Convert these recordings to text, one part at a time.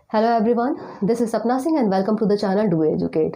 Hello everyone, this is Sapna Singh and welcome to the channel do educate.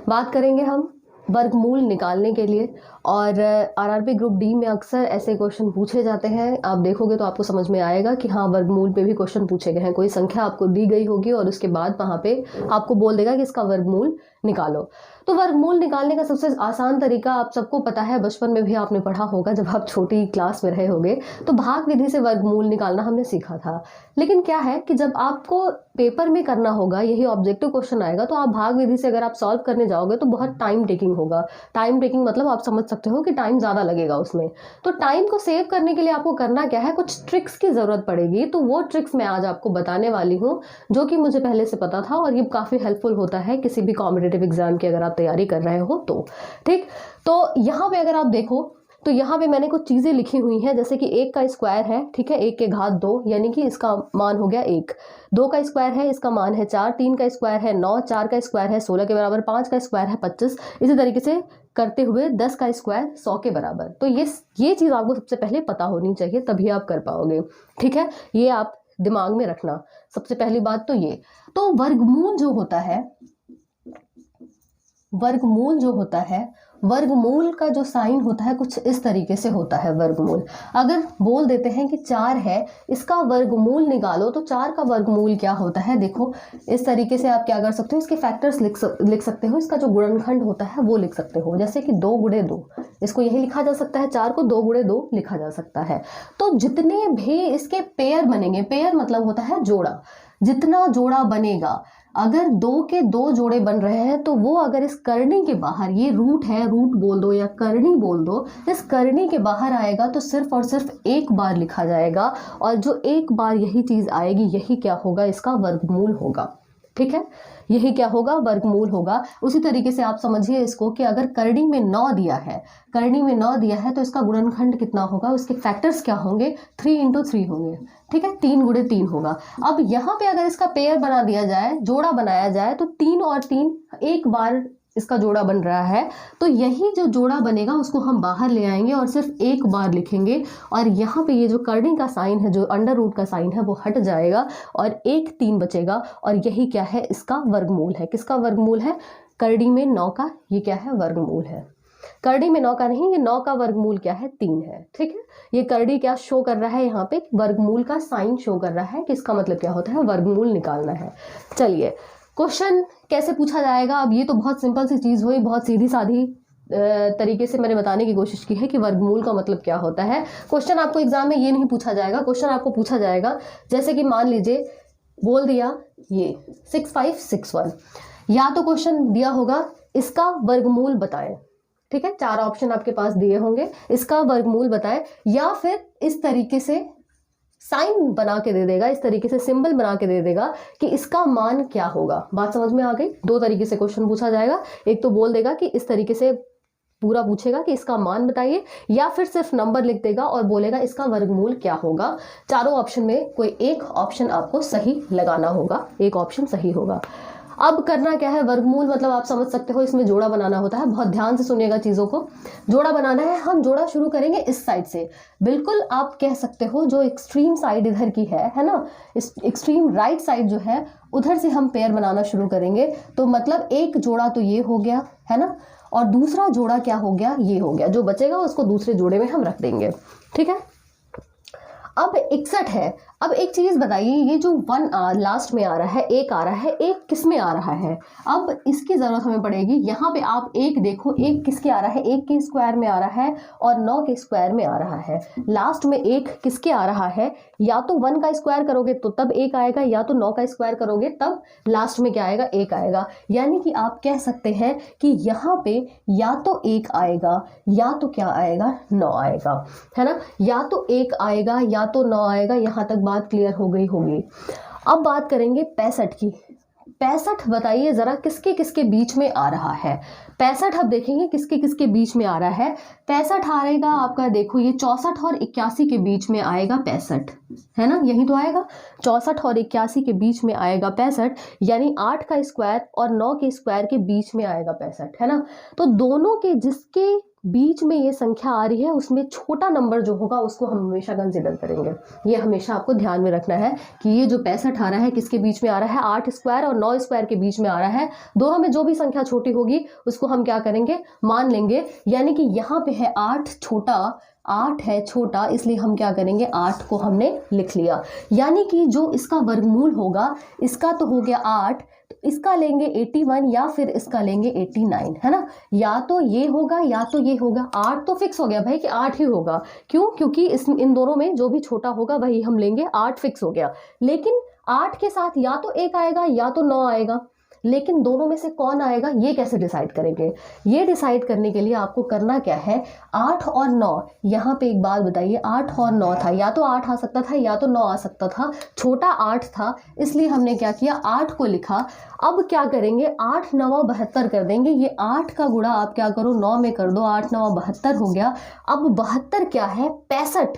बात करेंगे हम वर्गमूल निकालने के लिए। और आरआरबी ग्रुप डी में अक्सर ऐसे क्वेश्चन पूछे जाते हैं। आप देखोगे तो आपको समझ में आएगा कि हाँ, वर्गमूल पे भी क्वेश्चन पूछे गए हैं। कोई संख्या आपको दी गई होगी और उसके बाद वहाँ पे आपको बोल देगा कि इसका वर्गमूल निकालो। तो वर्गमूल निकालने का सबसे आसान तरीका आप सबको पता है, बचपन में भी आपने पढ़ा होगा जब आप छोटी क्लास में रहे होंगे तो भाग विधि से वर्गमूल निकालना हमने सीखा था। लेकिन क्या है कि जब आपको पेपर में करना होगा, यही ऑब्जेक्टिव क्वेश्चन आएगा, तो आप भाग विधि से अगर आप सॉल्व करने जाओगे तो बहुत टाइम टेकिंग होगा। टाइम टेकिंग मतलब आप समझ सकते हो कि टाइम ज़्यादा लगेगा उसमें। तो टाइम को सेव करने के लिए आपको करना क्या है, कुछ ट्रिक्स की ज़रूरत पड़ेगी। तो वो ट्रिक्स मैं आज आपको बताने वाली हूँ जो कि मुझे पहले से पता था और ये काफ़ी हेल्पफुल होता है किसी भी कॉम्पिटिटिव एग्जाम की अगर आप तैयारी कर रहे हो तो। ठीक, तो यहाँ पे अगर आप देखो तो यहाँ पे मैंने कुछ चीज़ें लिखी हुई हैं, जैसे कि 1 का स्क्वायर है, ठीक है, 1 के घात 2 यानी कि इसका मान हो गया 1। 2 का स्क्वायर है, इसका मान है 4। 3 का स्क्वायर है 9। 4 का स्क्वायर है 16 के बराबर। 5 का स्क्वायर है 25। इसी तरीके से करते हुए 10 का स्क्वायर 100 के बराबर। तो ये चीज़ आपको सबसे पहले पता होनी चाहिए, तभी आप कर पाओगे। ठीक है, ये आप दिमाग में रखना सबसे पहली बात तो ये। तो वर्गमूल जो होता है, वर्गमूल का जो साइन होता है कुछ इस तरीके से होता है। वर्गमूल अगर बोल देते हैं कि 4 है, इसका वर्गमूल निकालो, तो 4 का वर्गमूल क्या होता है, देखो इस तरीके से आप क्या कर सकते हो, इसके फैक्टर्स लिख सकते हो। इसका जो गुणनखंड होता है वो लिख सकते हो, जैसे कि 2 गुणे 2, इसको यही लिखा जा सकता है। 4 को 2 गुणे 2 लिखा जा सकता है। तो जितने भी इसके पेयर बनेंगे, पेयर मतलब होता है जोड़ा, जितना जोड़ा बनेगा, अगर 2 के 2 जोड़े बन रहे हैं तो वो अगर इस करनी के बाहर, ये रूट है, रूट बोल दो या करनी बोल दो, इस करनी के बाहर आएगा तो सिर्फ और सिर्फ एक बार लिखा जाएगा। और जो एक बार यही चीज़ आएगी, यही क्या होगा, इसका वर्गमूल होगा। ठीक है, यही क्या होगा, वर्गमूल होगा। उसी तरीके से आप समझिए इसको कि अगर करनी में 9 दिया है, तो इसका गुणनखंड कितना होगा, उसके फैक्टर्स क्या होंगे, 3 × 3 होंगे। ठीक है, 3 × 3 होगा। अब यहाँ पे अगर इसका पेयर बना दिया जाए, जोड़ा बनाया जाए, तो 3 और 3 एक बार इसका जोड़ा बन रहा है, तो यही जो जोड़ा बनेगा उसको हम बाहर ले आएंगे और सिर्फ एक बार लिखेंगे। और यहाँ पे ये जो करनी का साइन है, जो अंडर रूट का साइन है, वो हट जाएगा और 1 3 बचेगा। और यही क्या है, इसका वर्गमूल है। किसका वर्गमूल है, करनी में 9 का, ये क्या है, वर्गमूल है। करनी में 9 का नहीं, ये 9 का वर्गमूल क्या है, 3 है। ठीक है, ये करनी क्या शो कर रहा है, यहाँ पे वर्गमूल का साइन शो कर रहा है कि इसका मतलब क्या होता है, वर्गमूल निकालना है। चलिए, क्वेश्चन कैसे पूछा जाएगा। अब ये तो बहुत सिंपल सी चीज़ हुई, बहुत सीधी साधी तरीके से मैंने बताने की कोशिश की है कि वर्गमूल का मतलब क्या होता है। क्वेश्चन आपको एग्जाम में ये नहीं पूछा जाएगा। क्वेश्चन आपको पूछा जाएगा, जैसे कि मान लीजिए बोल दिया ये 6561, या तो क्वेश्चन दिया होगा इसका वर्गमूल बताएं। ठीक है, 4 ऑप्शन आपके पास दिए होंगे, इसका वर्गमूल बताएं, या फिर इस तरीके से साइन बना के दे देगा, इस तरीके से सिंबल बना के दे देगा कि इसका मान क्या होगा। बात समझ में आ गई। 2 तरीके से क्वेश्चन पूछा जाएगा, एक तो बोल देगा कि इस तरीके से पूरा पूछेगा कि इसका मान बताइए, या फिर सिर्फ नंबर लिख देगा और बोलेगा इसका वर्गमूल क्या होगा। चारों ऑप्शन में कोई एक ऑप्शन आपको सही लगाना होगा, एक ऑप्शन सही होगा। अब करना क्या है, वर्गमूल मतलब आप समझ सकते हो, इसमें जोड़ा बनाना होता है। बहुत ध्यान से सुनिएगा चीज़ों को। जोड़ा बनाना है, हम जोड़ा शुरू करेंगे इस साइड से, बिल्कुल आप कह सकते हो जो एक्सट्रीम साइड इधर की है ना, इस एक्सट्रीम राइट साइड जो है, उधर से हम पेयर बनाना शुरू करेंगे। तो मतलब एक जोड़ा तो ये हो गया है ना, और दूसरा जोड़ा क्या हो गया, ये हो गया। जो बचेगा उसको दूसरे जोड़े में हम रख देंगे। ठीक है, अब 61 है। अब एक चीज़ बताइए, ये जो 1 लास्ट में आ रहा है, 1 आ रहा है, 1 किस में आ रहा है, अब इसकी ज़रूरत हमें पड़ेगी। यहाँ पे आप 1 देखो, 1 किसके आ रहा है, 1 के स्क्वायर में आ रहा है और 9 के स्क्वायर में आ रहा है। लास्ट में 1 किसके आ रहा है, या तो 1 का स्क्वायर करोगे तो तब 1 आएगा, या तो 9 का स्क्वायर करोगे तब लास्ट में क्या आएगा, 1 आएगा। यानी कि आप कह सकते हैं कि यहाँ पे या तो 1 आएगा या तो क्या आएगा, 9 आएगा, है ना, या तो 1 आएगा या तो 9 आएगा। यहाँ तक बात क्लियर हो गई होगी। अब बात करेंगे 65 की। 65 बताइए जरा किसके किसके बीच में आ रहा है। 65 अब देखेंगे किसके किसके बीच में आ रहा है। 65 आएगा आपका, देखो ये 64 और 81 के बीच में आएगा 65, है ना, यही तो आएगा। 64 और 81 के बीच में आएगा 65, यानी 8 का स्क्वायर और 9 के स्क्वायर के बीच में आएगा 65, है ना। तो दोनों के जिसके बीच में ये संख्या आ रही है उसमें छोटा नंबर जो होगा उसको हम हमेशा कंसिडर करेंगे। ये हमेशा आपको ध्यान में रखना है कि ये जो 65 आ रहा है किसके बीच में आ रहा है, 8 स्क्वायर और 9 स्क्वायर के बीच में आ रहा है। दोनों में जो भी संख्या छोटी होगी उसको हम क्या करेंगे, मान लेंगे। यानी कि यहाँ पे है 8 छोटा, 8 है छोटा, इसलिए हम क्या करेंगे 8 को हमने लिख लिया। यानी कि जो इसका वर्गमूल होगा, इसका तो हो गया 8, तो इसका लेंगे 81 या फिर इसका लेंगे 89, है ना। या तो ये होगा या तो ये होगा। 8 तो फिक्स हो गया भाई कि 8 ही होगा। क्यों? क्योंकि इन दोनों में जो भी छोटा होगा वही हम लेंगे, 8 फिक्स हो गया। लेकिन 8 के साथ या तो 1 आएगा या तो 9 आएगा, लेकिन दोनों में से कौन आएगा ये कैसे डिसाइड करेंगे? ये डिसाइड करने के लिए आपको करना क्या है, 8 और 9, यहाँ पे एक बात बताइए, 8 और 9 था, या तो 8 आ सकता था या तो 9 आ सकता था। छोटा 8 था, इसलिए हमने क्या किया, 8 को लिखा। अब क्या करेंगे, 8 9 72 कर देंगे। ये 8 का गुणा आप क्या करो 9 में कर दो, 8 9 72 हो गया। अब 72 क्या है, 65।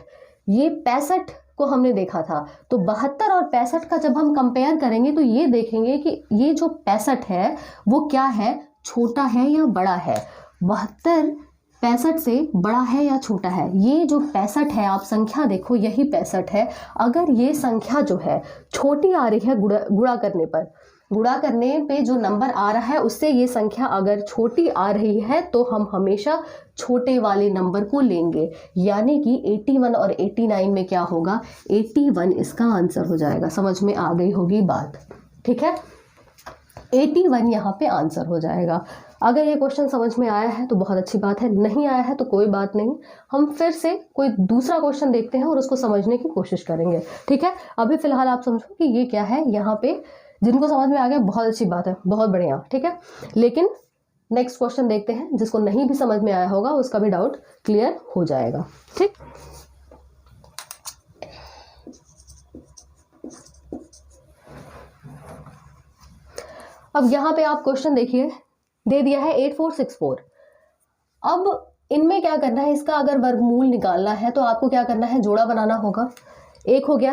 ये 65 को हमने देखा था, तो 72 और 65 का जब हम कंपेयर करेंगे तो ये देखेंगे कि ये जो 65 है वो क्या है, छोटा है या बड़ा है। 72 65 से बड़ा है या छोटा है। ये जो 65 है, आप संख्या देखो, यही 65 है। अगर ये संख्या जो है छोटी आ रही है, गुणा करने पर, गुणा करने पे जो नंबर आ रहा है उससे ये संख्या अगर छोटी आ रही है तो हम हमेशा छोटे वाले नंबर को लेंगे। यानी कि 81 और 89 में क्या होगा, 81 इसका आंसर हो जाएगा। समझ में आ गई होगी बात, ठीक है। 81 यहाँ पे आंसर हो जाएगा। अगर ये क्वेश्चन समझ में आया है तो बहुत अच्छी बात है, नहीं आया है तो कोई बात नहीं, हम फिर से कोई दूसरा क्वेश्चन देखते हैं और उसको समझने की कोशिश करेंगे, ठीक है। अभी फिलहाल आप समझो कि ये क्या है। यहाँ पे जिनको समझ में आ गया बहुत अच्छी बात है, बहुत बढ़िया, ठीक है। लेकिन नेक्स्ट क्वेश्चन देखते हैं, जिसको नहीं भी समझ में आया होगा उसका भी डाउट क्लियर हो जाएगा, ठीक। अब यहाँ पे आप क्वेश्चन देखिए, दे दिया है 8464। अब इनमें क्या करना है, इसका अगर वर्गमूल निकालना है तो आपको क्या करना है, जोड़ा बनाना होगा। एक हो गया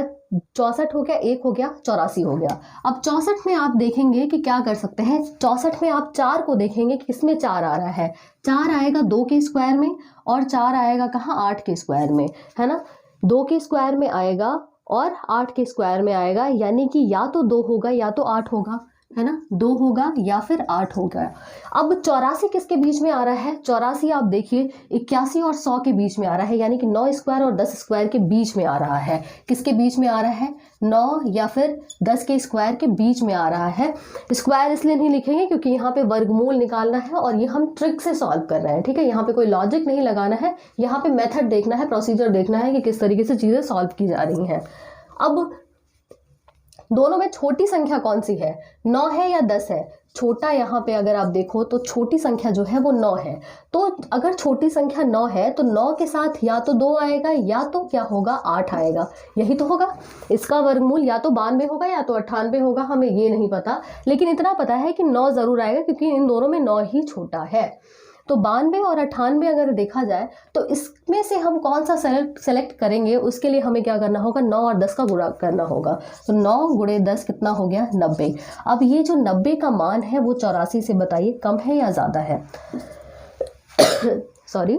64 हो गया, एक हो गया 84 हो गया। अब 64 में आप देखेंगे कि क्या कर सकते हैं, 64 में आप 4 को देखेंगे कि किसमें 4 आ रहा है। 4 आएगा 2 के स्क्वायर में, और 4 आएगा कहाँ, 8 के स्क्वायर में, है ना। 2 के स्क्वायर में आएगा और 8 के स्क्वायर में आएगा। यानी कि या तो 2 होगा या तो 8 होगा, है ना। 2 होगा या फिर 8 होगा। अब 84 किसके बीच में आ रहा है, 84 आप देखिए 81 और 100 के बीच में आ रहा है। यानी कि 9 स्क्वायर और 10 स्क्वायर के बीच में आ रहा है। किसके बीच में आ रहा है, 9 या फिर 10 के स्क्वायर के बीच में आ रहा है। स्क्वायर इसलिए नहीं लिखेंगे क्योंकि यहाँ पे वर्गमूल निकालना है और ये हम ट्रिक से सॉल्व कर रहे हैं, ठीक है। यहाँ पे कोई लॉजिक नहीं लगाना है, यहाँ पे मेथड देखना है, प्रोसीजर देखना है कि किस तरीके से चीज़ें सॉल्व की जा रही हैं। अब दोनों में छोटी संख्या कौन सी है, 9 है या 10 है। छोटा यहाँ पे अगर आप देखो तो छोटी संख्या जो है वो 9 है। तो अगर छोटी संख्या 9 है तो 9 के साथ या तो 2 आएगा या तो क्या होगा, 8 आएगा। यही तो होगा। इसका वर्गमूल या तो 92 होगा या तो 98 होगा, हमें ये नहीं पता, लेकिन इतना पता है कि 9 जरूर आएगा क्योंकि इन दोनों में 9 ही छोटा है। तो 92 और 98 अगर देखा जाए तो इसमें से हम कौन सा सेलेक्ट करेंगे, उसके लिए हमें क्या करना होगा, 9 और 10 का गुणा करना होगा। तो 9 गुणे 10 कितना हो गया, 90। अब ये जो 90 का मान है वो 84 से बताइए कम है या ज़्यादा है। सॉरी,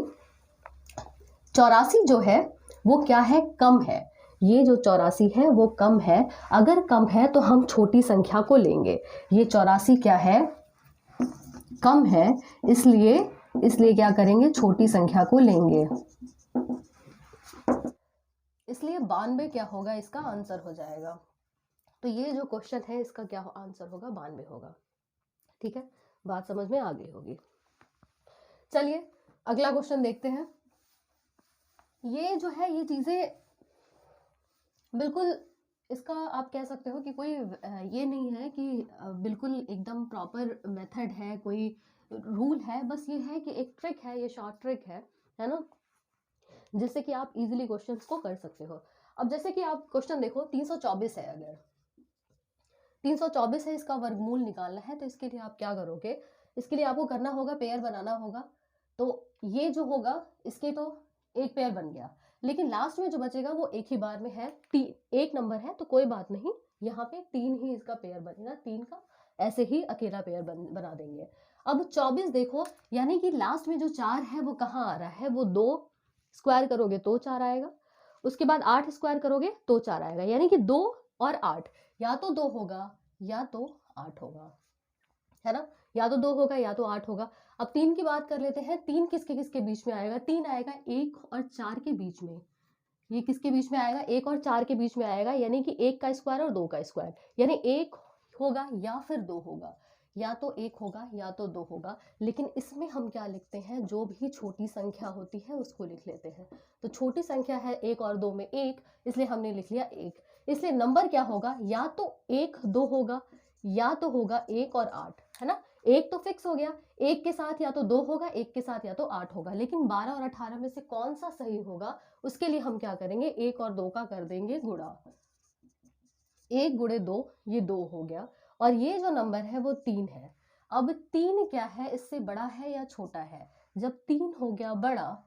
84 जो है वो क्या है, कम है। ये जो 84 है वो कम है। अगर कम है तो हम छोटी संख्या को लेंगे। ये 84 क्या है, कम है, इसलिए क्या करेंगे, छोटी संख्या को लेंगे। इसलिए 92 क्या होगा, इसका आंसर हो जाएगा। तो ये जो क्वेश्चन है इसका क्या आंसर होगा, 92 होगा, ठीक है। बात समझ में आ गई होगी। चलिए अगला क्वेश्चन देखते हैं। ये जो है ये चीजें बिल्कुल, इसका आप कह सकते हो कि कोई ये नहीं है कि बिल्कुल एकदम प्रॉपर मेथड है, कोई रूल है। बस ये है कि एक ट्रिक है, ये शॉर्ट ट्रिक है ना, जिससे कि आप इजीली क्वेश्चंस को कर सकते हो। अब जैसे कि आप क्वेश्चन देखो, 324 है, अगर 324 है, इसका वर्गमूल निकालना है तो इसके लिए आप क्या करोगे, इसके लिए आपको करना होगा, पेयर बनाना होगा। तो ये जो होगा इसके तो एक पेयर बन गया, लेकिन लास्ट में जो बचेगा वो एक ही बार में है, एक नंबर है तो कोई बात नहीं, यहाँ पे 3 ही इसका पेयर बनेगा, 3 का ऐसे ही अकेला पेयर बना देंगे। अब 24 देखो, यानी कि लास्ट में जो 4 है वो कहाँ आ रहा है, वो 2 स्क्वायर करोगे तो 4 आएगा, उसके बाद 8 स्क्वायर करोगे तो 4 आएगा, यानी कि 2 और 8, या तो 2 होगा या तो 8 होगा, है ना, या तो 2 होगा या तो 8 होगा। अब 3 की बात कर लेते हैं, 3 किसके किसके बीच में आएगा, 3 आएगा 1 और 4 के बीच में, ये किसके बीच में आएगा, 1 और 4 के बीच में आएगा, यानी कि 1 का स्क्वायर और 2 का स्क्वायर, यानी 1 होगा या फिर 2 होगा, या तो 1 होगा या तो 2 होगा। लेकिन इसमें हम क्या लिखते हैं, जो भी छोटी संख्या होती है उसको लिख लेते हैं। तो छोटी संख्या है 1 और 2 में 1, इसलिए हमने लिख लिया 1। इसलिए नंबर क्या होगा, या तो 1 2 होगा या तो होगा 1 और 8, है ना। 1 तो फिक्स हो गया, 1 के साथ या तो 2 होगा, 1 के साथ या तो 8 होगा, लेकिन 12 और 18 में से कौन सा सही होगा, उसके लिए हम क्या करेंगे, 1 और 2 का कर देंगे गुणा, 1 गुणे 2, ये 2 हो गया, और ये जो नंबर है वो 3 है। अब 3 क्या है, इससे बड़ा है या छोटा है, जब 3 हो गया बड़ा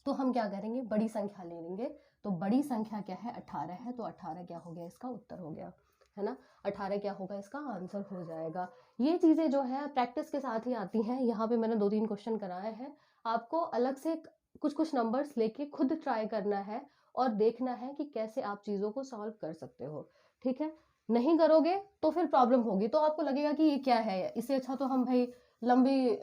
तो हम क्या करेंगे, बड़ी संख्या ले लेंगे। तो बड़ी संख्या क्या है, 18 है, तो 18 क्या हो गया, इसका उत्तर हो गया, है ना, 18 क्या होगा, इसका आंसर हो जाएगा। ये चीज़ें जो है प्रैक्टिस के साथ ही आती हैं। यहाँ पे मैंने 2-3 क्वेश्चन कराए हैं, आपको अलग से कुछ कुछ नंबर्स लेके खुद ट्राई करना है और देखना है कि कैसे आप चीज़ों को सॉल्व कर सकते हो, ठीक है। नहीं करोगे तो फिर प्रॉब्लम होगी, तो आपको लगेगा कि ये क्या है, इससे अच्छा तो हम भाई लंबे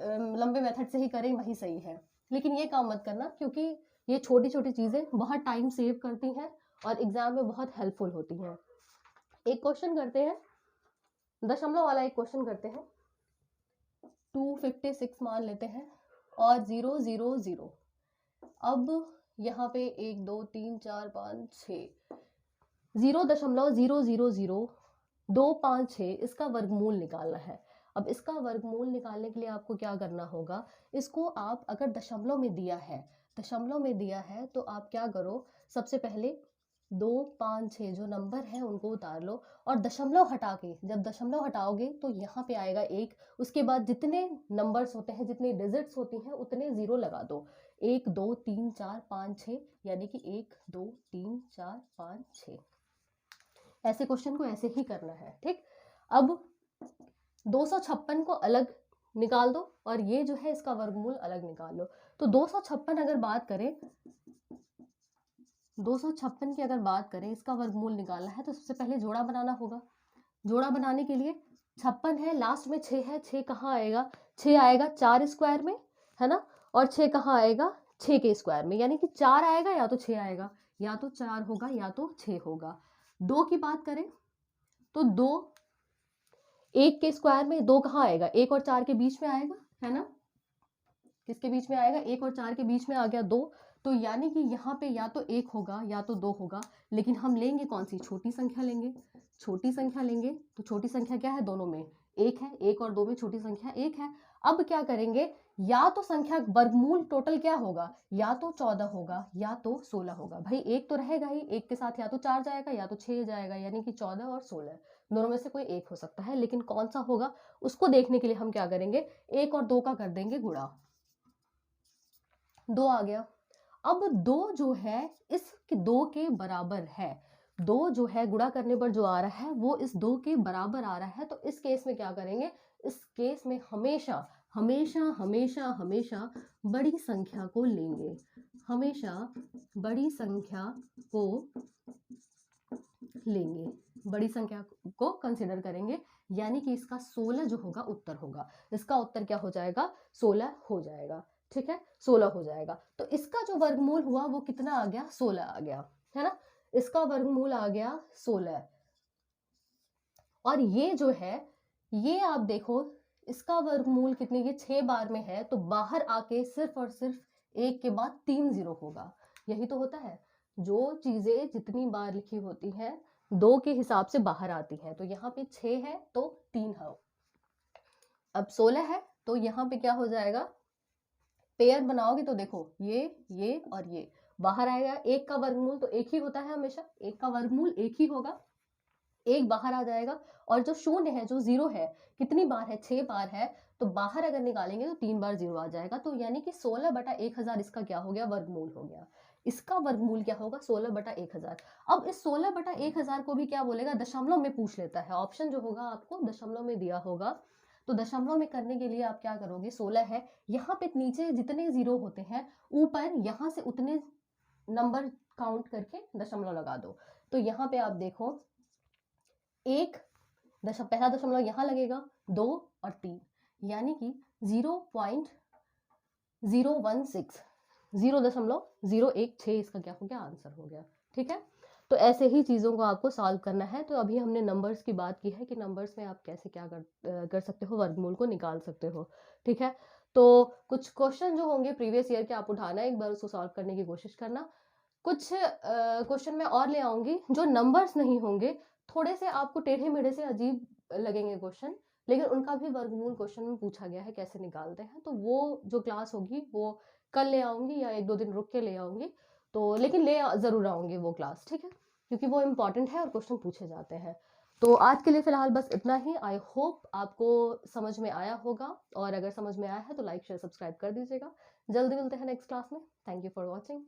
मेथड से ही करें, वही सही है। लेकिन ये काम मत करना, क्योंकि ये छोटी छोटी चीज़ें बहुत टाइम सेव करती हैं और एग्जाम में बहुत हेल्पफुल होती हैं। एक क्वेश्चन करते हैं, दशमलव वाला एक क्वेश्चन करते हैं। 256 मान लेते हैं और 0 0 0। अब यहाँ पे 1 2 3 4 5 6, 0.0000256 इसका वर्गमूल निकालना है। अब इसका वर्गमूल निकालने के लिए आपको क्या करना होगा, इसको आप अगर दशमलव में दिया है तो आप क्या करो, सबसे पहले 2 5 6 जो नंबर है उनको उतार लो, और दशमलव हटा के, जब दशमलव हटाओगे तो यहाँ पे आएगा 1, उसके बाद जितने नंबर्स होते हैं, जितनी डिजिट्स होती हैं उतने 0 लगा दो, 1 2 3 4 5 6, यानी कि 1 2 3 4 5 6। ऐसे क्वेश्चन को ऐसे ही करना है, ठीक। अब 256 को अलग निकाल दो और ये जो है इसका वर्गमूल अलग निकाल लो। तो 256 अगर बात करें, 256 की अगर बात करें, इसका वर्गमूल निकालना है तो सबसे पहले जोड़ा बनाना होगा। जोड़ा बनाने के लिए 56 है, लास्ट में 6 है, 6 कहाँ आएगा, 6 आएगा 4 स्क्वायर में, है ना, और 6 कहाँ आएगा, 6 के स्क्वायर में, यानी कि 4 आएगा या तो 6 आएगा, या तो 4 होगा या तो 6 होगा। 2 की बात करें तो 2 1 के स्क्वायर में, 2 कहाँ आएगा, 1 और 4 के बीच में आएगा, है ना, किसके बीच में आएगा, 1 और 4 के बीच में आ गया 2, तो यानी कि यहाँ पे या तो 1 होगा या तो 2 होगा, लेकिन हम लेंगे कौन सी, छोटी संख्या लेंगे, छोटी संख्या लेंगे। तो छोटी संख्या क्या है, दोनों में 1 है, 1 और 2 में छोटी संख्या 1 है। अब क्या करेंगे, या तो संख्या वर्गमूल टोटल क्या होगा, या तो 14 होगा या तो 16 होगा, भाई 1 तो रहेगा ही, 1 के साथ या तो 4 जाएगा या तो 6 जाएगा, यानी कि 14 और 16 दोनों में से कोई एक हो सकता है, लेकिन कौन सा होगा उसको देखने के लिए हम क्या करेंगे, 1 और 2 का कर देंगे गुणा, 2 आ गया। अब 2 जो है इस 2 के बराबर है, 2 जो है गुणा करने पर जो आ रहा है वो इस 2 के बराबर आ रहा है, तो इस केस में क्या करेंगे, इस केस में हमेशा हमेशा हमेशा हमेशा बड़ी संख्या को लेंगे, हमेशा बड़ी संख्या को लेंगे, बड़ी संख्या को कंसिडर करेंगे, यानी कि इसका 16 जो होगा उत्तर होगा, इसका उत्तर क्या हो जाएगा, 16 हो जाएगा, ठीक है, 16 हो जाएगा। तो इसका जो वर्गमूल हुआ वो कितना आ गया, 16 आ गया, है ना, इसका वर्गमूल आ गया 16। और ये जो है, ये आप देखो इसका वर्गमूल कितने, ये 6 बार में है, तो बाहर आके सिर्फ और सिर्फ 1 के बाद 3 0 होगा, यही तो होता है, जो चीजें जितनी बार लिखी होती हैं 2 के हिसाब से बाहर आती हैं। तो यहाँ पे 6 है तो 3 है, अब 16 है तो यहाँ पे क्या हो जाएगा, पेयर बनाओगे तो देखो ये और ये बाहर आएगा, 1 का वर्गमूल तो 1 ही होता है, हमेशा 1 का वर्गमूल 1 ही होगा, 1 बाहर आ जाएगा, और जो 0 है, जो 0 है, कितनी बार है, 6 बार है, तो बाहर अगर निकालेंगे तो 3 बार 0 आ जाएगा, तो यानी कि 16/1000 इसका क्या हो गया, वर्गमूल हो गया। इसका वर्गमूल क्या होगा 16/1000। अब इस 16/1000 को भी क्या बोलेगा, दशमलव में पूछ लेता है। ऑप्शन जो होगा आपको दशमलव में दिया होगा, तो दशमलव में करने के लिए आप क्या करोगे, 16 है, यहाँ पे नीचे जितने जीरो होते हैं ऊपर यहाँ से उतने नंबर काउंट करके दशमलव लगा दो। तो यहाँ पे आप देखो एक पहला दशमलव यहाँ लगेगा, 2 और 3, यानी कि 0.016, 0.016 इसका क्या हो गया, आंसर हो गया। ठीक है, तो ऐसे ही चीज़ों को आपको सॉल्व करना है। तो अभी हमने नंबर्स की बात की है कि नंबर्स में आप कैसे क्या कर सकते हो, वर्गमूल को निकाल सकते हो। ठीक है, तो कुछ क्वेश्चन जो होंगे प्रीवियस ईयर के आप उठाना, एक बार उसको सॉल्व करने की कोशिश करना। कुछ क्वेश्चन मैं और ले आऊंगी जो नंबर्स नहीं होंगे, थोड़े से आपको टेढ़े मेढ़े से अजीब लगेंगे क्वेश्चन, लेकिन उनका भी वर्गमूल क्वेश्चन में पूछा गया है कैसे निकालते हैं। तो वो जो क्लास होगी वो कल ले आऊंगी या 1-2 दिन रुक के ले आऊंगी, तो लेकिन जरूर आऊंगी वो क्लास। ठीक है, क्योंकि वो इम्पॉर्टेंट है और क्वेश्चन पूछे जाते हैं। तो आज के लिए फिलहाल बस इतना ही। आई होप आपको समझ में आया होगा, और अगर समझ में आया है तो लाइक शेयर सब्सक्राइब कर दीजिएगा। जल्दी मिलते हैं नेक्स्ट क्लास में। Thank you for watching.